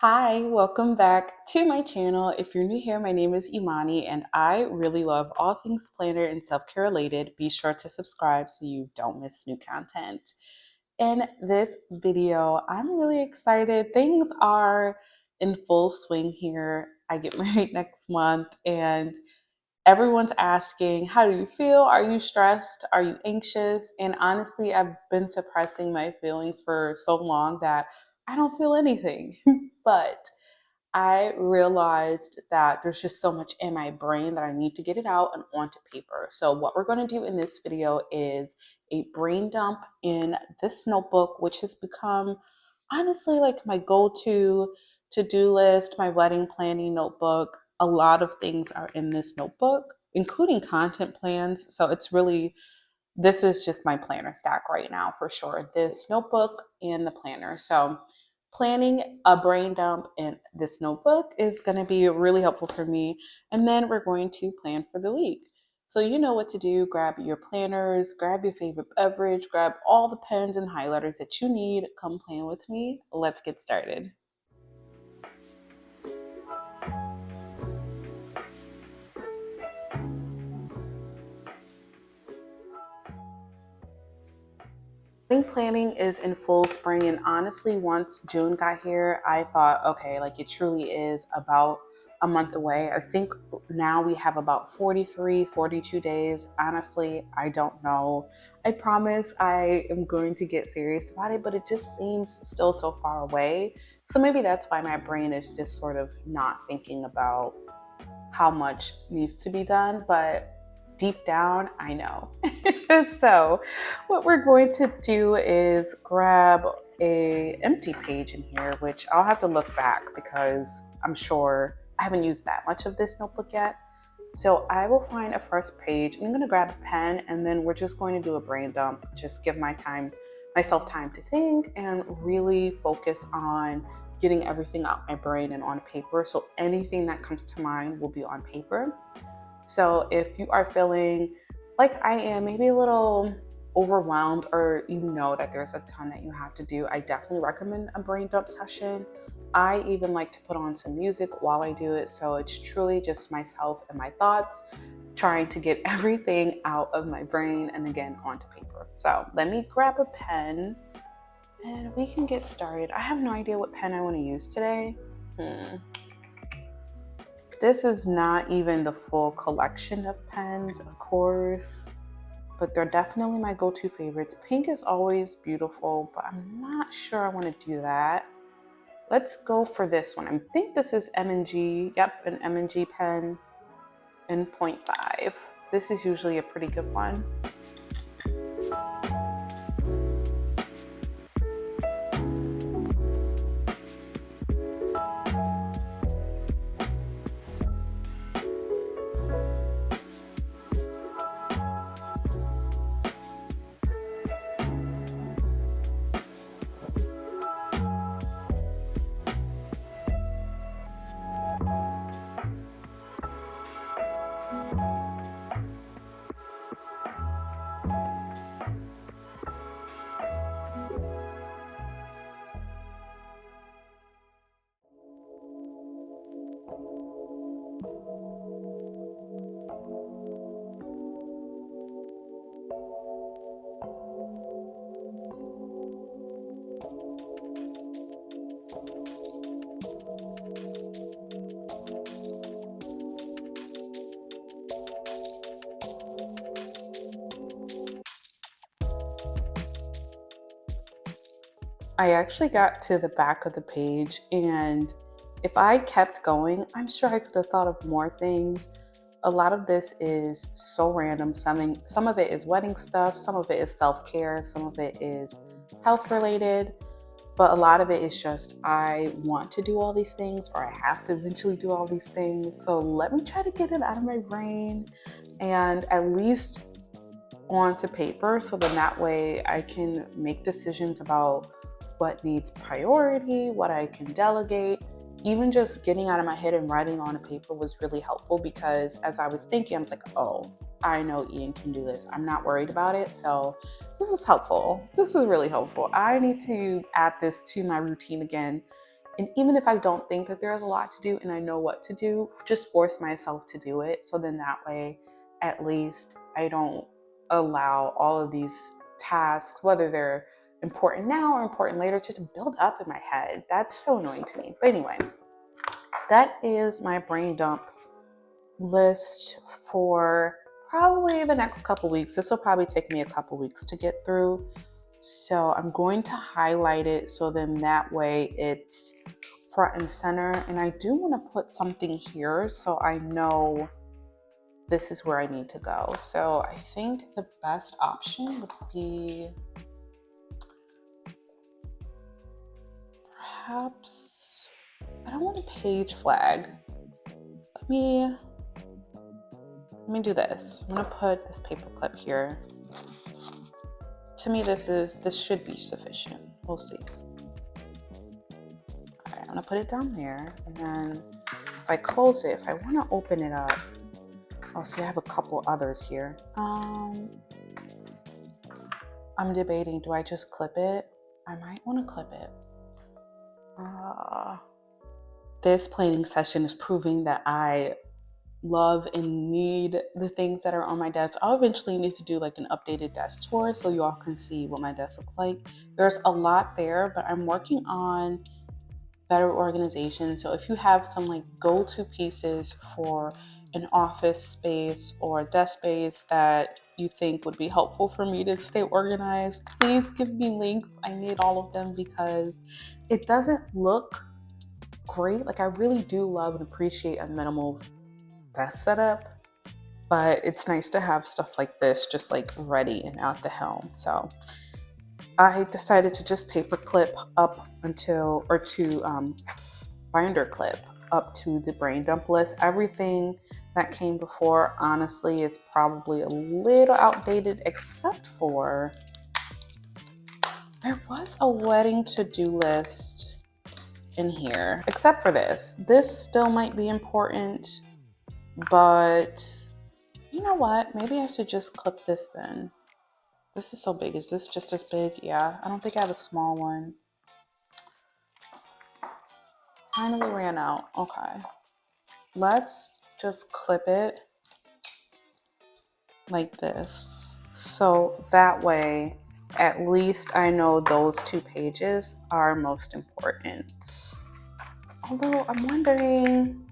Hi, welcome back to my channel. If you're new here, my name is Imani and I really love all things planner and self-care related. Be sure to subscribe so you don't miss new content. In this video, I'm really excited. Things are in full swing here. I get married next month and everyone's asking, how do you feel? Are you stressed? Are you anxious? And honestly, I've been suppressing my feelings for so long that I don't feel anything. But I realized that there's just so much in my brain that I need to get it out and onto paper. So what we're going to do in this video is a brain dump in this notebook, which has become honestly like my go-to to-do list, my wedding planning notebook. A lot of things are in this notebook, including content plans. So this is just my planner stack right now for sure. This notebook and the planner. So planning a brain dump in this notebook is going to be really helpful for me. And then we're going to plan for the week. So you know what to do. Grab your planners, grab your favorite beverage, grab all the pens and highlighters that you need. Come plan with me. Let's get started. Wedding planning is in full spring, and honestly, once June got here, I thought, okay, like it truly is about a month away. I think now we have about 43, 42 days. Honestly, I don't know. I promise I am going to get serious about it, but it just seems still so far away. So maybe that's why my brain is just sort of not thinking about how much needs to be done, but deep down, I know. So what we're going to do is grab a empty page in here, which I'll have to look back because I'm sure I haven't used that much of this notebook yet. So I will find a first page. I'm gonna grab a pen and then we're just going to do a brain dump. Just give myself time to think and really focus on getting everything out my brain and on paper. So anything that comes to mind will be on paper. So if you are feeling like I am, maybe a little overwhelmed, or you know that there's a ton that you have to do, I definitely recommend a brain dump session. I even like to put on some music while I do it. So it's truly just myself and my thoughts trying to get everything out of my brain and again onto paper. So let me grab a pen and we can get started. I have no idea what pen I want to use today. This is not even the full collection of pens, of course, but they're definitely my go-to favorites. Pink is always beautiful, but I'm not sure I want to do that. Let's go for this one. I think this is M&G. Yep, an M&G pen in 0.5. This is usually a pretty good one. I actually got to the back of the page, and if I kept going, I'm sure I could have thought of more things. A lot of this is so random. Some of it is wedding stuff, some of it is self-care, some of it is health related, but a lot of it is just I want to do all these things or I have to eventually do all these things. So let me try to get it out of my brain and at least onto paper so then that way I can make decisions about what needs priority, what I can delegate. Even just getting out of my head and writing on a paper was really helpful because as I was thinking, I was like, oh, I know Ian can do this. I'm not worried about it. So this is helpful. This was really helpful. I need to add this to my routine again. And even if I don't think that there's a lot to do and I know what to do, just force myself to do it. So then that way, at least I don't allow all of these tasks, whether they're important now or important later, to build up in my head. That's so annoying to me. But anyway, that is my brain dump list for probably the next couple weeks. This will probably take me a couple weeks to get through. So I'm going to highlight it so then that way it's front and center. And I do want to put something here so I know this is where I need to go. So I think the best option would be perhaps, I don't want a page flag. Let me do this. I'm gonna put this paper clip here. To me, this should be sufficient. We'll see. Okay, I'm gonna put it down there, and then if I close it, if I want to open it up, I'll see I have a couple others here. I'm debating, do I just clip it? I might want to clip it. This planning session is proving that I love and need the things that are on my desk. I'll eventually need to do like an updated desk tour so you all can see what my desk looks like. There's a lot there, but I'm working on better organization. So if you have some like go-to pieces for an office space or desk space that you think would be helpful for me to stay organized, please give me links. I need all of them because it doesn't look great. Like I really do love and appreciate a minimal desk setup, but it's nice to have stuff like this just like ready and at the helm. So I decided to just paper clip up binder clip up to the brain dump list. Everything that came before, honestly, it's probably a little outdated, except for there was a wedding to-do list in here, except for this. This still might be important, but you know what? Maybe I should just clip this then. This is so big. Is this just as big? Yeah, I don't think I have a small one. Finally ran out. Okay. Let's just clip it like this. So that way, at least I know those 2 pages are most important. Although I'm wondering,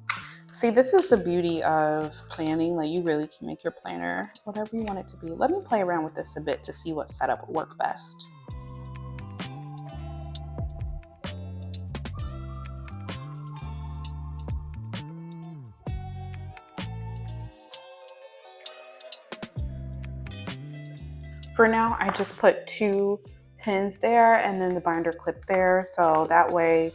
see, this is the beauty of planning. Like you really can make your planner whatever you want it to be. Let me play around with this a bit to see what setup would work best. For now, I just put 2 pins there and then the binder clip there. So that way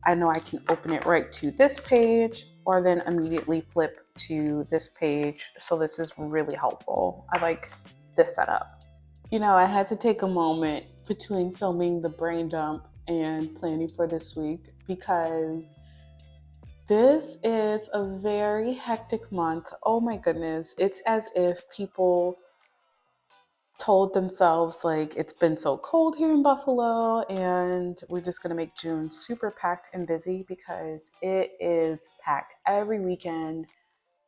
I know I can open it right to this page or then immediately flip to this page. So this is really helpful. I like this setup. You know, I had to take a moment between filming the brain dump and planning for this week because this is a very hectic month. Oh my goodness. It's as if people told themselves like it's been so cold here in Buffalo and we're just going to make June super packed and busy, because it is packed every weekend.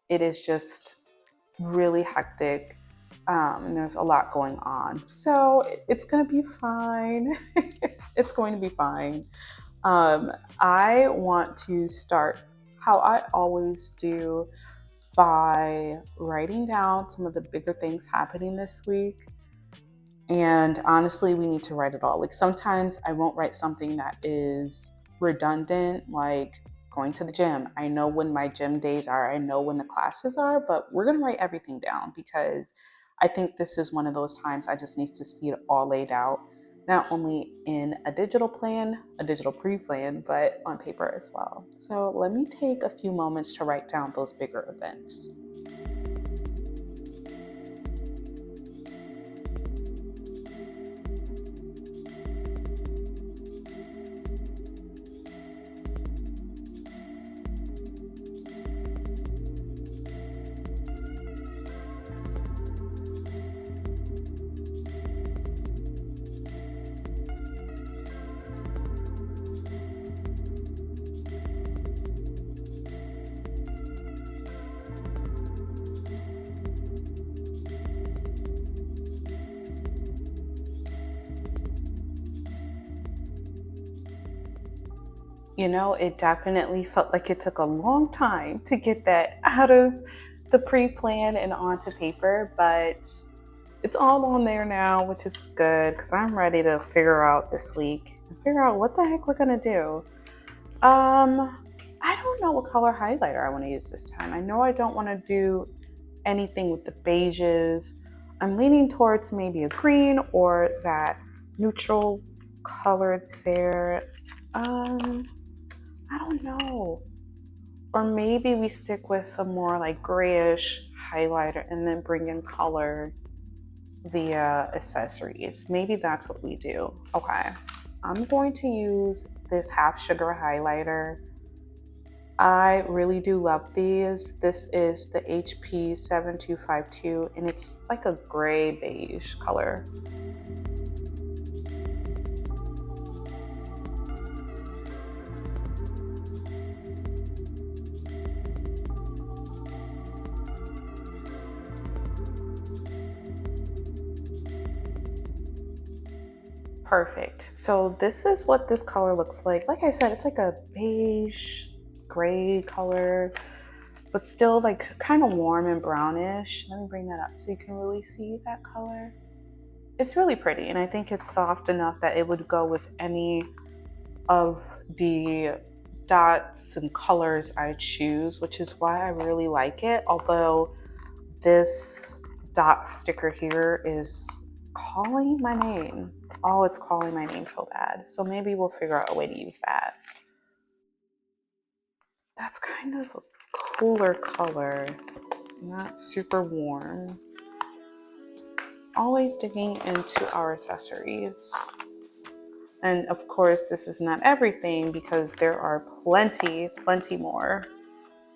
It is just really hectic, and there's a lot going on. So it's going to be fine. It's going to be fine. I want to start how I always do, by writing down some of the bigger things happening this week. And honestly, we need to write it all. Like sometimes I won't write something that is redundant, like going to the gym. I know when my gym days are, I know when the classes are, but we're going to write everything down because I think this is one of those times I just need to see it all laid out, not only in a digital plan, a digital pre-plan, but on paper as well. So let me take a few moments to write down those bigger events. You know, it definitely felt like it took a long time to get that out of the pre-plan and onto paper, but it's all on there now, which is good because I'm ready to figure out this week and figure out what the heck we're gonna do. I don't know what color highlighter I want to use this time. I know I don't want to do anything with the beiges. I'm leaning towards maybe a green or that neutral color there. I don't know. Or maybe we stick with a more like grayish highlighter and then bring in color via accessories. Maybe that's what we do. Okay. I'm going to use this half sugar highlighter. I really do love these. This is the HP 7252 and it's like a gray beige color. Perfect. So this is what this color looks like. Like I said, it's like a beige gray color, but still like kind of warm and brownish. Let me bring that up so you can really see that color. It's really pretty, and I think it's soft enough that it would go with any of the dots and colors I choose, which is why I really like it. Although this dot sticker here is calling my name. Oh, it's calling my name so bad. So maybe we'll figure out a way to use that. That's kind of a cooler color, not super warm. Always digging into our accessories. And of course, this is not everything because there are plenty more.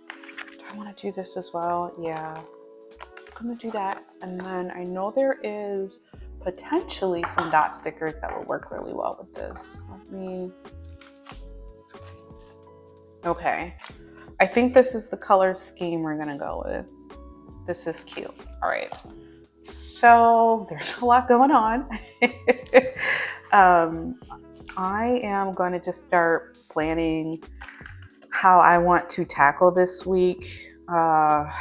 Do I want to do this as well? Yeah, I'm gonna do that. And then I know there is potentially some dot stickers that will work really well with this. Okay. I think this is the color scheme we're gonna go with. This is cute. All right. So there's a lot going on. I am going to just start planning how I want to tackle this week. We're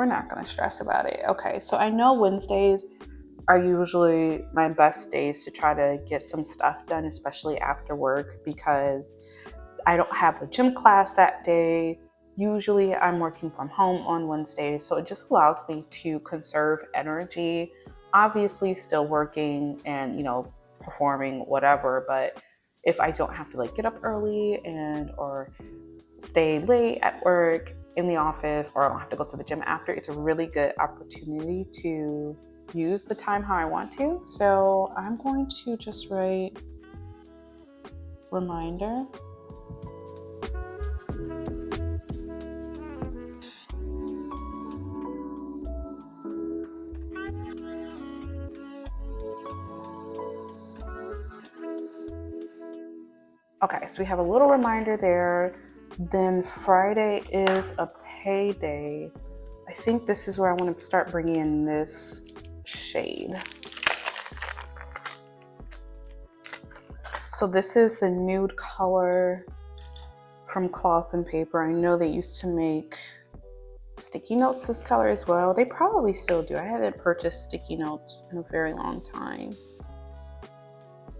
not going to stress about it. Okay, so I know Wednesdays are usually my best days to try to get some stuff done, especially after work, because I don't have a gym class that day. Usually I'm working from home on Wednesdays, so it just allows me to conserve energy. Obviously still working and, performing whatever, but if I don't have to like get up early or stay late at work in the office, or I don't have to go to the gym after, it's a really good opportunity to use the time how I want to. So I'm going to just write reminder. Okay, so we have a little reminder there. Then Friday is a payday. I think this is where I want to start bringing in this shade. So this is the nude color from Cloth and Paper. I know they used to make sticky notes this color as well. They probably still do. I haven't purchased sticky notes in a very long time.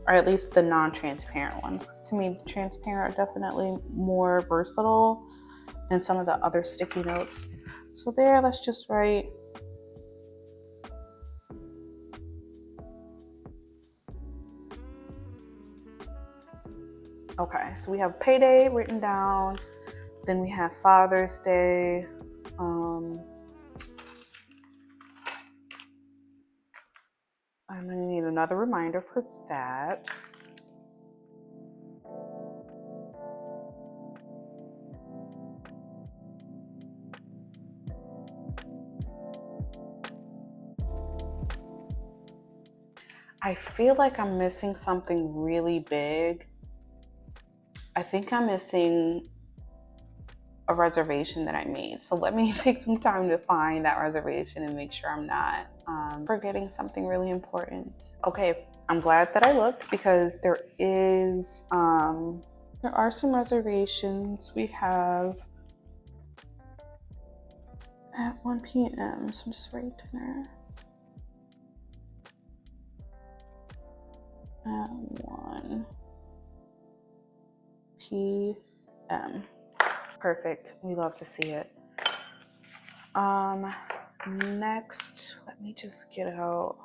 Or at least the non-transparent ones. Because to me, the transparent are definitely more versatile than some of the other sticky notes. So there, let's just write okay, so we have payday written down. Then we have Father's Day. I'm gonna need another reminder for that. I feel like I'm missing something really big. I think I'm missing a reservation that I made. So let me take some time to find that reservation and make sure I'm not forgetting something really important. Okay, I'm glad that I looked because there are some reservations. We have at 1 p.m. So I'm just writing dinner at 1 p.m. Perfect. We love to see it. Next, let me just get out.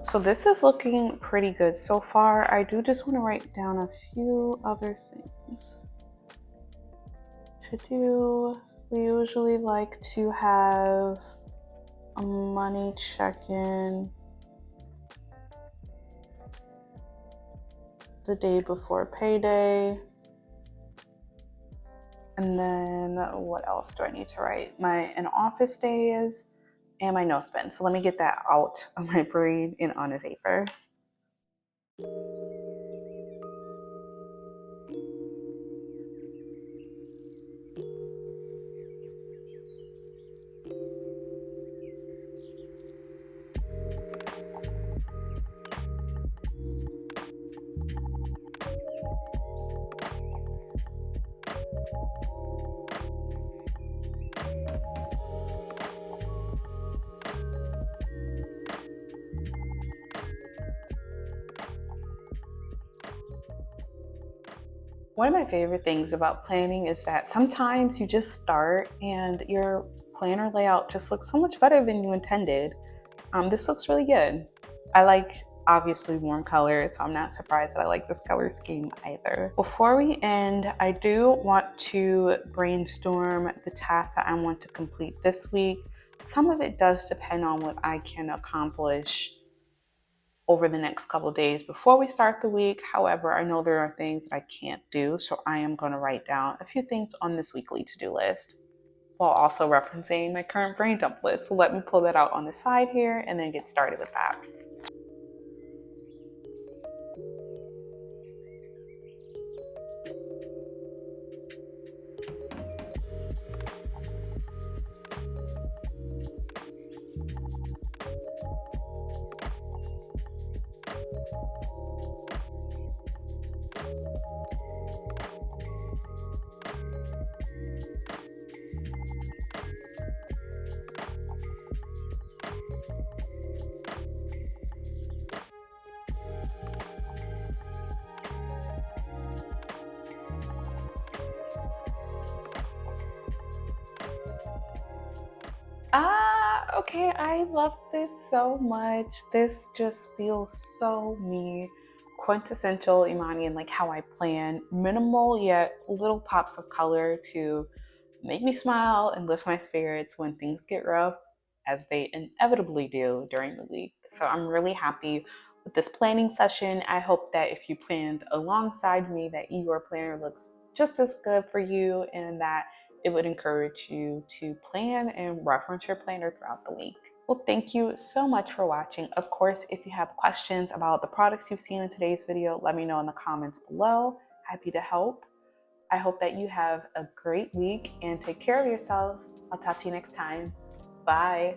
So this is looking pretty good so far. I do just want to write down a few other things to do. We usually like to have a money check-in the day before payday. And then what else do I need to write? An office days and my no spend. So let me get that out of my brain and on a paper. One of my favorite things about planning is that sometimes you just start and your planner layout just looks so much better than you intended. This looks really good. I like obviously warm colors, so I'm not surprised that I like this color scheme either. Before we end, I do want to brainstorm the tasks that I want to complete this week. Some of it does depend on what I can accomplish over the next couple days before we start the week. However, I know there are things that I can't do, so I am going to write down a few things on this weekly to-do list while also referencing my current brain dump list. So let me pull that out on the side here and then get started with that. Okay, I love this so much. This just feels so me. Quintessential Imani and like how I plan. Minimal yet little pops of color to make me smile and lift my spirits when things get rough, as they inevitably do during the week. So I'm really happy with this planning session. I hope that if you planned alongside me, that your planner looks just as good for you and that it would encourage you to plan and reference your planner throughout the week. Well, thank you so much for watching. Of course, if you have questions about the products you've seen in today's video, let me know in the comments below. Happy to help. I hope that you have a great week and take care of yourself. I'll talk to you next time. Bye.